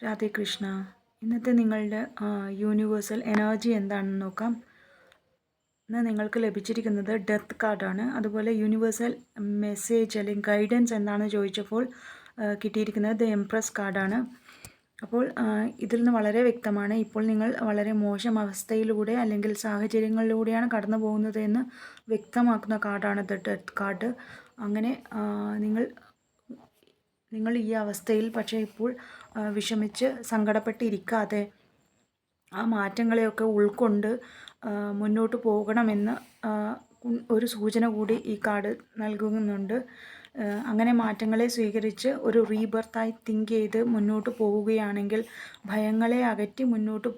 രാധേ കൃഷ്ണ. ഇന്നത്തെ നിങ്ങളുടെ universal energy എന്താണെന്ന് നോക്കാം. ഇന്ന് നിങ്ങൾക്ക് ലഭിച്ചിരിക്കുന്നത് ഡെത്ത് കാർഡാണ്. അതുപോലെ യൂണിവേഴ്സൽ മെസ്സേജ് അല്ലെങ്കിൽ ഗൈഡൻസ് എന്താണെന്ന് ചോദിച്ചപ്പോൾ കിട്ടിയിരിക്കുന്നത് ദ എംപ്രസ് കാർഡാണ്. അപ്പോൾ ഇതിൽ നിന്ന് വളരെ വ്യക്തമാണ്, ഇപ്പോൾ നിങ്ങൾ വളരെ മോശം അവസ്ഥയിലൂടെ അല്ലെങ്കിൽ സാഹചര്യങ്ങളിലൂടെയാണ് കടന്നു പോകുന്നത് എന്ന് വ്യക്തമാക്കുന്ന കാർഡാണ് ദ ഡെത്ത് കാർഡ്. അങ്ങനെ നിങ്ങൾ ഈ അവസ്ഥയിൽ പക്ഷേ ഇപ്പോൾ വിഷമിച്ച് സങ്കടപ്പെട്ടിരിക്കാതെ ആ മാറ്റങ്ങളെയൊക്കെ ഉൾക്കൊണ്ട് മുന്നോട്ട് പോകണമെന്ന് ഒരു സൂചന കൂടി ഈ കാർഡ് നൽകുന്നുണ്ട്. അങ്ങനെ മാറ്റങ്ങളെ സ്വീകരിച്ച് ഒരു റീബർത്തായി തിങ്ക് ചെയ്ത് മുന്നോട്ട് പോവുകയാണെങ്കിൽ ഭയങ്ങളെ അകറ്റി മുന്നോട്ട്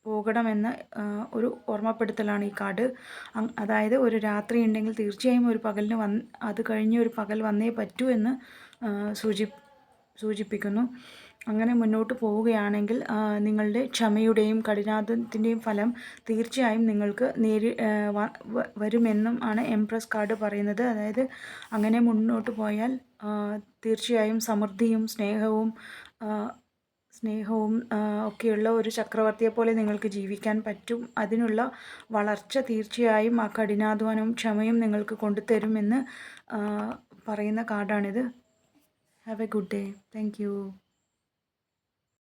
പോകണമെന്ന് ഒരു ഓർമ്മപ്പെടുത്തലാണ് ഈ കാർഡ്. അതായത് ഒരു രാത്രി ഉണ്ടെങ്കിൽ തീർച്ചയായും ഒരു പകലിന് അത് കഴിഞ്ഞ് ഒരു പകൽ വന്നേ പറ്റൂ എന്ന് സൂചിപ്പിക്കുന്നു. അങ്ങനെ മുന്നോട്ട് പോവുകയാണെങ്കിൽ നിങ്ങളുടെ ക്ഷമയുടെയും കഠിനാധ്വാനത്തിൻ്റെയും ഫലം തീർച്ചയായും നിങ്ങൾക്ക് വരുമെന്നും ആണ് എംപ്രസ് കാർഡ് പറയുന്നത്. അതായത് അങ്ങനെ മുന്നോട്ട് പോയാൽ തീർച്ചയായും സമൃദ്ധിയും സ്നേഹവും ഒക്കെയുള്ള ഒരു ചക്രവർത്തിയെ പോലെ നിങ്ങൾക്ക് ജീവിക്കാൻ പറ്റും. അതിനുള്ള വളർച്ച തീർച്ചയായും ആ കഠിനാധ്വാനവും ക്ഷമയും നിങ്ങൾക്ക് കൊണ്ടുതരുമെന്ന് പറയുന്ന കാർഡാണിത്. Have a good day. Thank you.